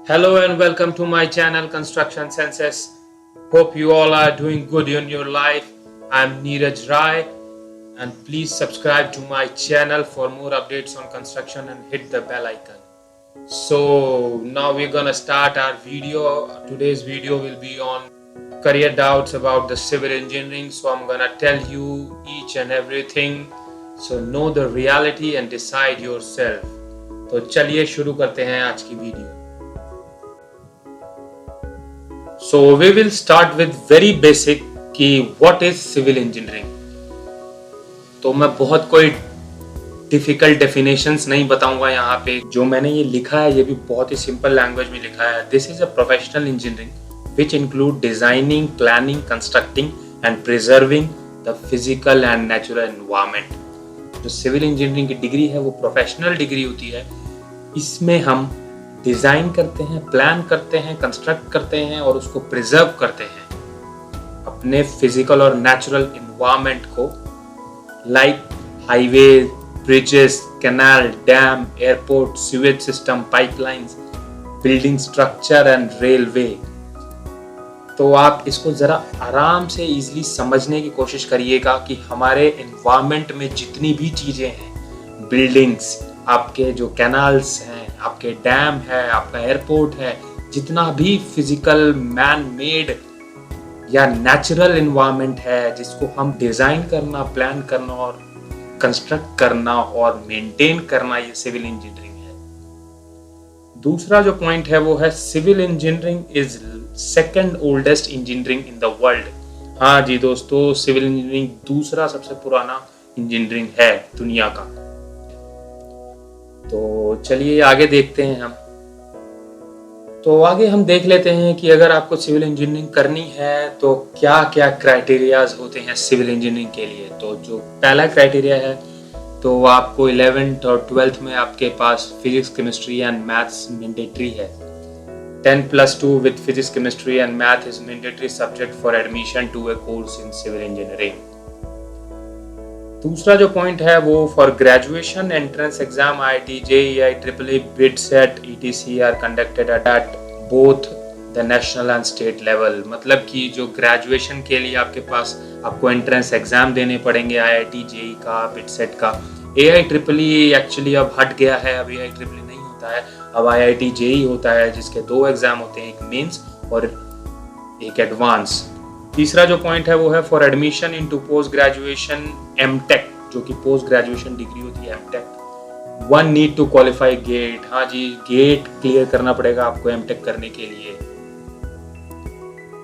Hello and welcome to my channel Construction Senses. Hope you all are doing good in your life. I'm Neeraj Rai and please subscribe to my channel for more updates on construction and hit the bell icon. So now we're gonna start our video. Today's video will be on career doubts about the civil engineering. So I'm gonna tell you each and everything. So know the reality and decide yourself. तो चलिए शुरू करते हैं आज की video. So we will start with very basic कि what is civil engineering. तो मैं बहुत कोई डिफिकल्ट डेफिनेशंस नहीं बताऊंगा यहाँ पे. जो मैंने ये लिखा है ये भी बहुत ही सिंपल लैंग्वेज में लिखा है. This is a professional engineering which include designing, planning, constructing and preserving the physical and natural environment. जो सिविल इंजीनियरिंग की डिग्री है वो प्रोफेशनल डिग्री होती है. इसमें हम डिजाइन करते हैं, प्लान करते हैं, कंस्ट्रक्ट करते हैं और उसको प्रिजर्व करते हैं अपने फिजिकल और नेचुरल एनवायरनमेंट को. Like highway, bridges, canal, dam, airport, sewage system, pipelines, building structure and railway. तो आप इसको जरा आराम से इजीली समझने की कोशिश करिएगा कि हमारे एनवायरनमेंट में जितनी भी चीजें हैं, बिल्डिंग्स, आपके जो कैनाल्स हैं, आपके डैम है, आपका एयरपोर्ट है, जितना भी फिजिकल मैन मेड या नेचुरल एनवायरनमेंट है जिसको हम डिजाइन करना, प्लान करना और कंस्ट्रक्ट करना और मेंटेन करना, ये सिविल इंजीनियरिंग है. दूसरा जो पॉइंट है वो है civil engineering is second oldest engineering in the world. हाँ जी दोस्तों, सिविल इंजीनियरिंग दूसरा सबसे पुराना इंजीनियरिंग है दुनिया का. तो चलिए आगे देखते हैं हम. तो आगे हम देख लेते हैं कि अगर आपको सिविल इंजीनियरिंग करनी है तो क्या क्या क्राइटेरियाज होते हैं सिविल इंजीनियरिंग के लिए. तो जो पहला क्राइटेरिया है तो आपको 11th और 12th में आपके पास physics, chemistry and maths mandatory है. 10+2 with physics, chemistry and math is mandatory subject for admission to a course in civil engineering. दूसरा जो पॉइंट है वो for graduation entrance exam IIT, JEE, EEE, BIT, SET, ETC are conducted at both the national and state level. मतलब कि जो graduation के लिए आपके पास आपको एंट्रेंस एग्जाम देने पड़ेंगे IIT, JEE का, BIT, SET का. AIEEE एक्चुअली अब हट गया है, अब AIEEE नहीं होता है, अब IIT, JEE होता है जिसके 2 एग्जाम होते हैं, एक मेंस और एक एडवांस. तीसरा जो पॉइंट है वो है for admission into post graduation MTech, जो कि पोस्ट ग्रेजुएशन डिग्री होती है MTech. One need to qualify GATE. हाँ जी, गेट क्लियर करना पड़ेगा आपको MTech करने के लिए.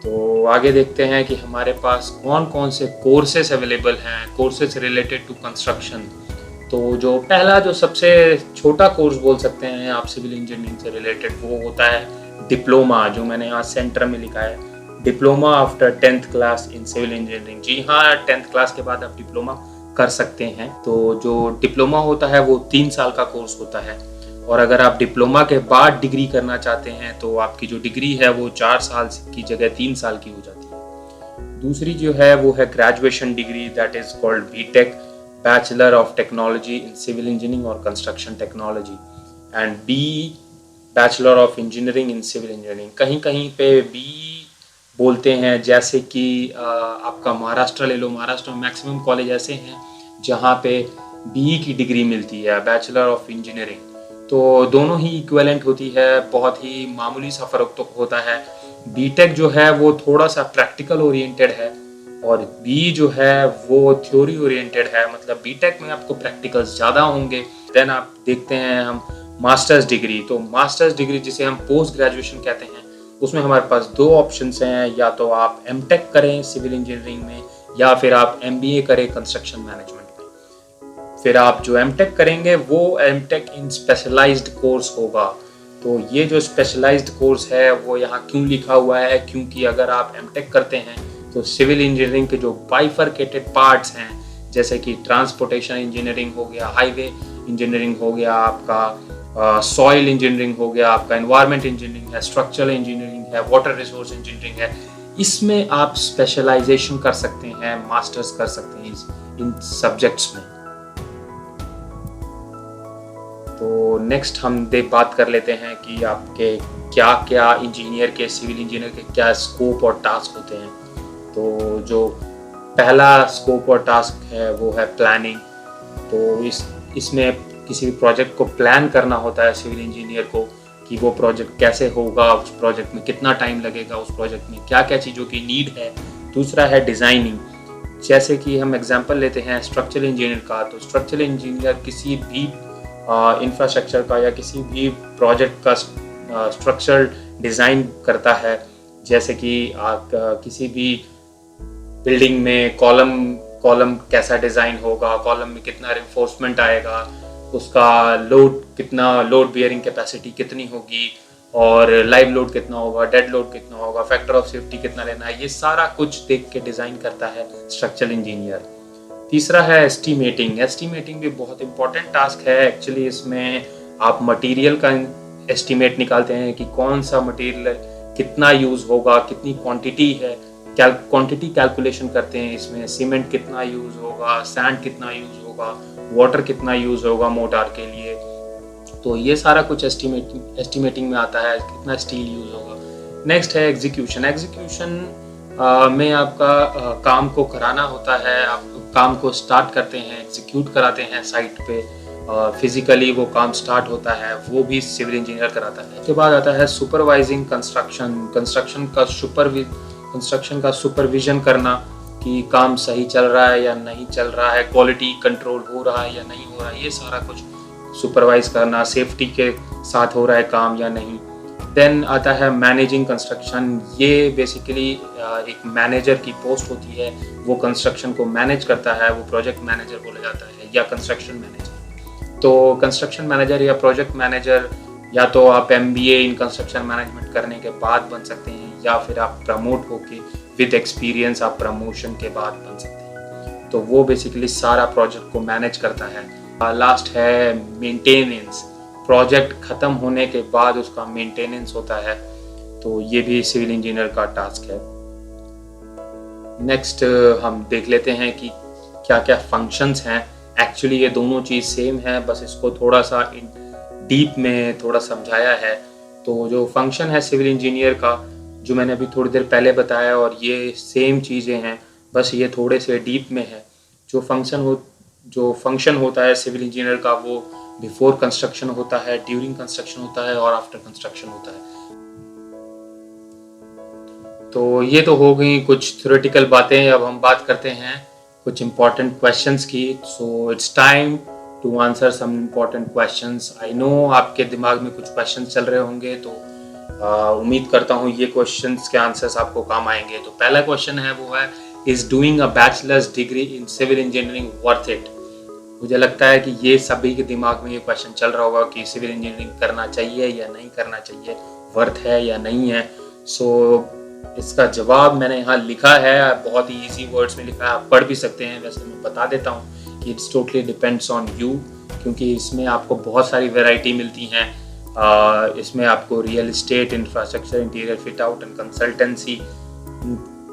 तो आगे देखते हैं कि हमारे पास कौन कौन से कोर्सेस अवेलेबल हैं, कोर्सेस रिलेटेड टू कंस्ट्रक्शन. तो जो पहला जो सबसे छोटा कोर्स बोल सकते हैं आप सिविल इंजीनियरिंग से रिलेटेड वो होता है डिप्लोमा, जो मैंने यहाँ सेंटर में लिखा है, diploma after 10th class in civil engineering. जी हाँ, 10th क्लास के बाद आप डिप्लोमा कर सकते हैं. तो जो डिप्लोमा होता है वो 3 साल का कोर्स होता है. और अगर आप डिप्लोमा के बाद डिग्री करना चाहते हैं तो आपकी जो डिग्री है वो 4 साल की जगह 3 साल की हो जाती है. दूसरी जो है वो है graduation degree, that is called BTech, bachelor of technology in civil engineering और construction technology, and BE, bachelor of engineering in civil engineering. कहीं कहीं पे BE बोलते हैं, जैसे कि आपका महाराष्ट्र ले लो. महाराष्ट्र में मैक्सिमम कॉलेज ऐसे हैं जहाँ पे BE की डिग्री मिलती है, बैचलर ऑफ इंजीनियरिंग. तो दोनों ही इक्विवेलेंट होती है, बहुत ही मामूली सा फर्क तो होता है. BTech जो है वो थोड़ा सा प्रैक्टिकल ओरिएंटेड है और BE जो है वो थ्योरी ओरिएंटेड है. मतलब BTech में आपको प्रैक्टिकल्स ज़्यादा होंगे. देन आप देखते हैं हम मास्टर्स डिग्री. तो मास्टर्स डिग्री जिसे हम पोस्ट ग्रेजुएशन कहते हैं, उसमें हमारे पास 2 ऑप्शंस हैं. या तो आप MTech करें सिविल इंजीनियरिंग में या फिर आप MBA करें कंस्ट्रक्शन मैनेजमेंट में. फिर आप जो MTech करेंगे वो MTech इन स्पेशलाइज्ड कोर्स होगा. तो ये जो स्पेशलाइज्ड कोर्स है वो यहाँ क्यों लिखा हुआ है, क्योंकि अगर आप MTech करते हैं तो सिविल इंजीनियरिंग के जो बाइफरकेटेड पार्ट्स हैं, जैसे कि ट्रांसपोर्टेशन इंजीनियरिंग हो गया, हाईवे इंजीनियरिंग हो गया, आपका सॉइल इंजीनियरिंग हो गया, आपका एनवायरनमेंट इंजीनियरिंग है, स्ट्रक्चरल इंजीनियरिंग है, वाटर रिसोर्स इंजीनियरिंग है, इसमें आप स्पेशलाइजेशन कर सकते हैं, मास्टर्स कर सकते हैं इन सब्जेक्ट्स में. तो नेक्स्ट हम बात कर लेते हैं कि आपके क्या क्या इंजीनियर के, सिविल इंजीनियर के क्या स्कोप और टास्क होते हैं। तो जो पहला स्कोप और टास्क है वो है प्लानिंग। तो इसमें किसी भी प्रोजेक्ट को प्लान करना होता है सिविल इंजीनियर को कि वो प्रोजेक्ट कैसे होगा, उस प्रोजेक्ट में कितना टाइम लगेगा, उस प्रोजेक्ट में क्या क्या चीज़ों की नीड है। दूसरा है डिज़ाइनिंग। जैसे कि हम एग्जांपल लेते हैं स्ट्रक्चरल इंजीनियर का, तो स्ट्रक्चरल इंजीनियर किसी भी इंफ्रास्ट्रक्चर का या किसी भी प्रोजेक्ट का स्ट्रक्चर डिज़ाइन करता है। जैसे कि किसी भी बिल्डिंग में कॉलम कैसा डिज़ाइन होगा, कॉलम में कितना रिइंफोर्समेंट आएगा, उसका लोड बियरिंग कैपेसिटी कितनी होगी, और लाइव लोड कितना होगा, डेड लोड कितना होगा, फैक्टर ऑफ सेफ्टी कितना लेना है, ये सारा कुछ देख के डिज़ाइन करता है स्ट्रक्चरल इंजीनियर। तीसरा है एस्टीमेटिंग। एस्टीमेटिंग भी बहुत इंपॉर्टेंट टास्क है एक्चुअली। इसमें आप मटेरियल का एस्टीमेट निकालते हैं कि कौन सा मटेरियल कितना यूज़ होगा, कितनी क्वांटिटी है, क्वांटिटी कैलकुलेशन करते हैं। इसमें सीमेंट कितना यूज़ होगा, सैंड कितना यूज़ होगा, वाटर कितना यूज़ होगा मोटार के लिए। तो ये सारा कुछ एस्टीमेटिंग में आता है, कितना स्टील यूज़ होगा। नेक्स्ट है एग्जीक्यूशन। एग्जीक्यूशन में आपका काम को कराना होता है। आप काम को स्टार्ट करते हैं, एग्जीक्यूट कराते हैं साइट पे, फिजिकली वो काम स्टार्ट होता है, वो भी सिविल इंजीनियर कराता है। उसके बाद आता है सुपरवाइजिंग कंस्ट्रक्शन। कंस्ट्रक्शन का सुपरविजन करना कि काम सही चल रहा है या नहीं चल रहा है, क्वालिटी कंट्रोल हो रहा है या नहीं हो रहा है, ये सारा कुछ सुपरवाइज करना, सेफ्टी के साथ हो रहा है काम या नहीं। देन आता है मैनेजिंग कंस्ट्रक्शन। ये बेसिकली एक मैनेजर की पोस्ट होती है, वो कंस्ट्रक्शन को मैनेज करता है, वो प्रोजेक्ट मैनेजर बोला जाता है या कंस्ट्रक्शन मैनेजर। तो कंस्ट्रक्शन मैनेजर या प्रोजेक्ट मैनेजर या तो आप MBA इन कंस्ट्रक्शन मैनेजमेंट करने के बाद बन सकते हैं, या फिर आप प्रमोट होके विद एक्सपीरियंस आप प्रमोशन के बाद बन सकते हैं। तो वो बेसिकली सारा प्रोजेक्ट को मैनेज करता है। लास्ट है मेंटेनेंस। प्रोजेक्ट ख़त्म होने के बाद उसका मेंटेनेंस होता है, तो ये भी सिविल इंजीनियर का टास्क है। नेक्स्ट हम देख लेते हैं कि क्या क्या फंक्शंस हैं। एक्चुअली ये दोनों चीज़ सेम है, बस इसको थोड़ा सा डीप में थोड़ा समझाया है। तो जो फंक्शन है सिविल इंजीनियर का, जो मैंने अभी थोड़ी देर पहले बताया, और ये सेम चीज़ें हैं, बस ये थोड़े से डीप में है। जो फंक्शन होता है सिविल इंजीनियर का, वो बिफोर कंस्ट्रक्शन होता है, ड्यूरिंग कंस्ट्रक्शन होता है और आफ्टर कंस्ट्रक्शन होता है। तो ये तो हो गई कुछ थ्योरेटिकल बातें। अब हम बात करते हैं कुछ इम्पोर्टेंट क्वेश्चंस की। So it's time to answer some important questions. I know आपके दिमाग में कुछ क्वेश्चंस चल रहे होंगे, तो उम्मीद करता हूँ ये क्वेश्चंस के आंसर्स आपको काम आएंगे। तो पहला क्वेश्चन है वो है, is doing a bachelors degree in civil engineering worth it? मुझे लगता है कि ये सभी के दिमाग में ये क्वेश्चन चल रहा होगा कि सिविल इंजीनियरिंग करना चाहिए या नहीं करना चाहिए, वर्थ है या नहीं है। सो इसका जवाब मैंने यहाँ लिखा है, बहुत ही इजी वर्ड्स में लिखा है, आप पढ़ भी सकते हैं। वैसे मैं बता देता हूँ कि it's totally depends on you, क्योंकि इसमें आपको बहुत सारी वैरायटी मिलती हैं। इसमें आपको real estate, infrastructure, interior fit out and consultancy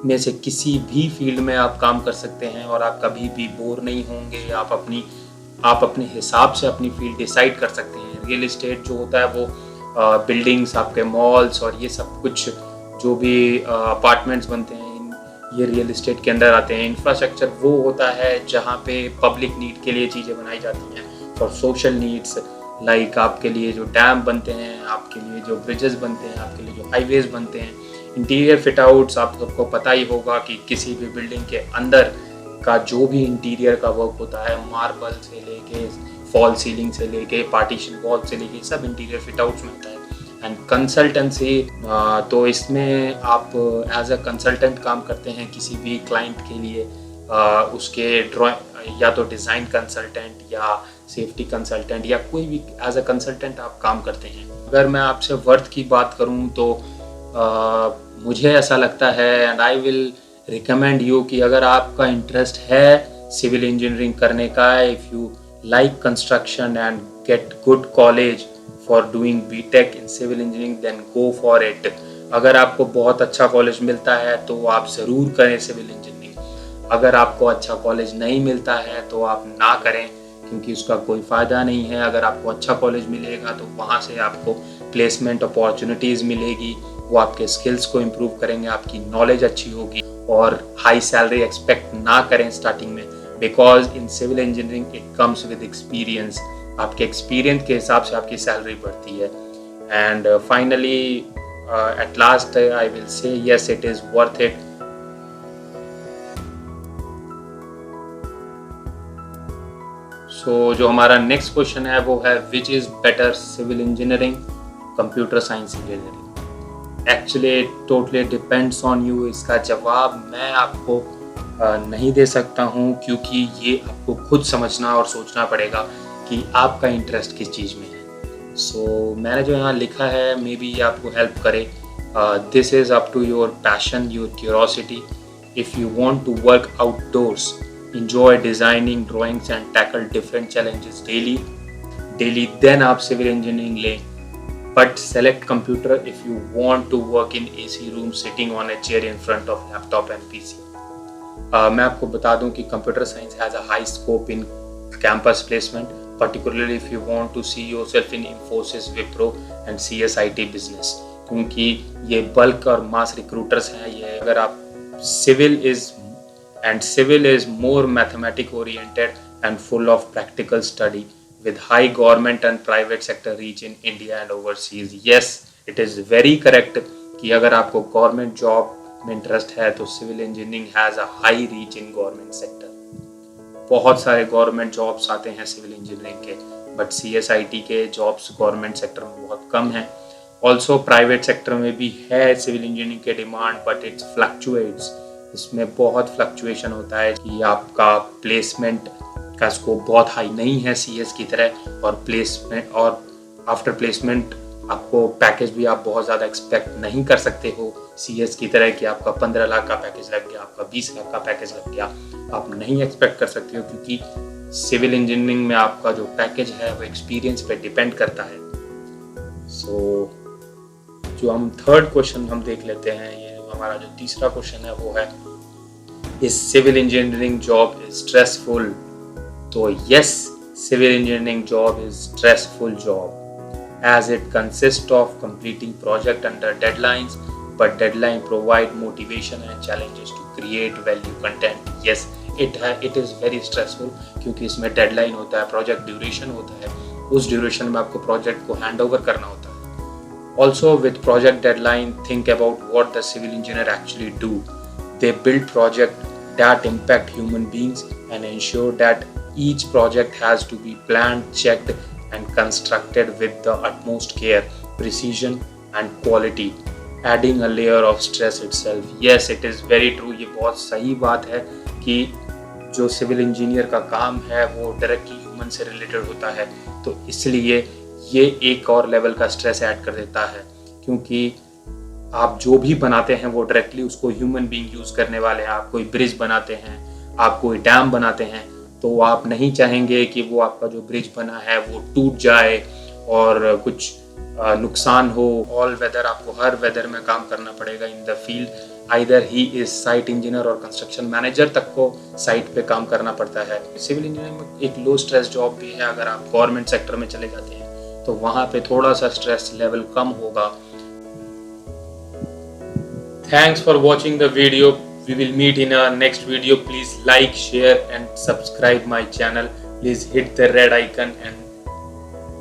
में से किसी भी फील्ड में आप काम कर सकते हैं और आप कभी भी बोर नहीं होंगे। आप अपने हिसाब से अपनी फील्ड डिसाइड कर सकते हैं। रियल एस्टेट जो होता है वो बिल्डिंग्स, आपके मॉल्स और ये सब कुछ जो भी अपार्टमेंट्स बनते हैं, ये रियल एस्टेट के अंदर आते हैं। इंफ्रास्ट्रक्चर वो होता है जहाँ पे पब्लिक नीड के लिए चीज़ें बनाई जाती हैं, फॉर सोशल नीड्स, लाइक आपके लिए जो डैम बनते हैं, आपके लिए जो ब्रिजेस बनते हैं, आपके लिए जो हाईवेज बनते हैं। इंटीरियर फिट आउट्स, आप सबको पता ही होगा कि किसी भी बिल्डिंग के अंदर का जो भी इंटीरियर का वर्क होता है, मार्बल से लेके फॉल सीलिंग से लेके पार्टीशन वॉल से लेके, सब इंटीरियर फिट आउट्स में होता है। एंड कंसल्टेंसी, तो इसमें आप एज अ कंसल्टेंट काम करते हैं किसी भी क्लाइंट के लिए, उसके ड्राइंग या तो डिज़ाइन कंसल्टेंट या सेफ्टी कंसल्टेंट या कोई भी एज अ कंसल्टेंट आप काम करते हैं। अगर मैं आपसे वर्थ की बात करूं तो मुझे ऐसा लगता है, and I will recommend you, कि अगर आपका इंटरेस्ट है सिविल इंजीनियरिंग करने का, if you like construction and get good college for doing BTech in civil engineering, then go for it. अगर आपको बहुत अच्छा कॉलेज मिलता है तो आप ज़रूर करें सिविल इंजीनियरिंग। अगर आपको अच्छा कॉलेज नहीं मिलता है तो आप ना करें, क्योंकि उसका कोई फ़ायदा नहीं है। अगर आपको अच्छा कॉलेज मिलेगा तो वहाँ से आपको प्लेसमेंट अपॉर्चुनिटीज़ मिलेगी, वो आपके स्किल्स को इम्प्रूव करेंगे, आपकी नॉलेज अच्छी होगी, और हाई सैलरी एक्सपेक्ट ना करें स्टार्टिंग में, because in civil engineering it comes with experience. आपके एक्सपीरियंस के हिसाब से आपकी सैलरी बढ़ती है। And finally at last I will say yes, it is worth it. So जो हमारा नेक्स्ट क्वेश्चन है वो है which is better, civil engineering, computer science engineering? Actually totally depends on you. इसका जवाब मैं आपको नहीं दे सकता हूँ, क्योंकि ये आपको खुद समझना और सोचना पड़ेगा कि आपका इंटरेस्ट किस चीज़ में है। सो मैंने जो यहाँ लिखा है मे बी ये आपको हेल्प करे। This is up to your passion, your curiosity. If you want to work outdoors, enjoy designing drawings and tackle different challenges daily, then आप civil engineering लें। but select computer if you want to work in AC room sitting on a chair in front of laptop and PC। मैं आपको बता दूं कि computer science has a high scope in campus placement, particularly if you want to see yourself in Infosys, Wipro and CSIT business, क्योंकि ये bulk और mass recruiters हैं। ये अगर आप civil is more mathematic oriented and full of practical study with high government and private sector reach in India and overseas। Yes, it is very correct कि अगर आपको गवर्नमेंट जॉब में interest है तो civil engineering has a high reach in government sector. बहुत सारे government jobs आते हैं सिविल इंजीनियरिंग के, बट CSIT के जॉब्स गवर्नमेंट सेक्टर में बहुत कम हैं। ऑल्सो प्राइवेट सेक्टर में भी है सिविल इंजीनियरिंग के डिमांड, बट इट्स फ्लक्चुएट्स। इसमें बहुत फ्लक्चुएशन होता है कि आपका प्लेसमेंट का स्कोप बहुत हाई नहीं है CS की तरह, और प्लेसमेंट और आफ्टर प्लेसमेंट आपको पैकेज भी आप बहुत ज़्यादा एक्सपेक्ट नहीं कर सकते हो CS की तरह कि आपका 15 लाख का पैकेज लग गया, आपका 20 लाख का पैकेज लग गया। आप नहीं एक्सपेक्ट कर सकते हो, क्योंकि सिविल इंजीनियरिंग में आपका जो पैकेज है वो एक्सपीरियंस पे डिपेंड करता है। सो जो हम थर्ड क्वेश्चन हम देख लेते हैं, ये हमारा जो तीसरा क्वेश्चन है वो है is civil engineering job is stressful? तो yes, civil engineering job is stressful job as it consist of completing project under deadlines, but deadline provide motivation and challenges to create value content. Yes, it is very stressful, क्योंकि इसमें deadline होता है, project duration होता है, उस duration में आपको project को हैंड ओवर करना होता है। Also, with project deadline, think about what the civil engineer actually do. They build projects that impact human beings and ensure that each project has to be planned, checked and constructed with the utmost care, precision and quality, adding a layer of stress itself। Yes, it is very true। ये बहुत सही बात है कि जो civil engineer का काम है वो डायरेक्टली ह्यूमन से रिलेटेड होता है, तो इसलिए ये एक और लेवल का स्ट्रेस ऐड कर देता है, क्योंकि आप जो भी बनाते हैं वो डायरेक्टली उसको ह्यूमन बीइंग यूज़ करने वाले हैं। आप कोई ब्रिज बनाते हैं, आप कोई डैम बनाते हैं, तो आप नहीं चाहेंगे कि वो आपका जो ब्रिज बना है वो टूट जाए और कुछ नुकसान हो। ऑल वेदर, आपको हर वेदर में काम करना पड़ेगा in the field. Either he is site engineer और कंस्ट्रक्शन मैनेजर तक को साइट पे काम करना पड़ता है। सिविल इंजीनियरिंग में एक लो स्ट्रेस जॉब भी है। अगर आप गवर्नमेंट सेक्टर में चले जाते हैं तो वहाँ पे थोड़ा सा स्ट्रेस लेवल कम होगा। Thanks for watching the video. We will meet in our next video. Please like, share and subscribe my channel. Please hit the red icon and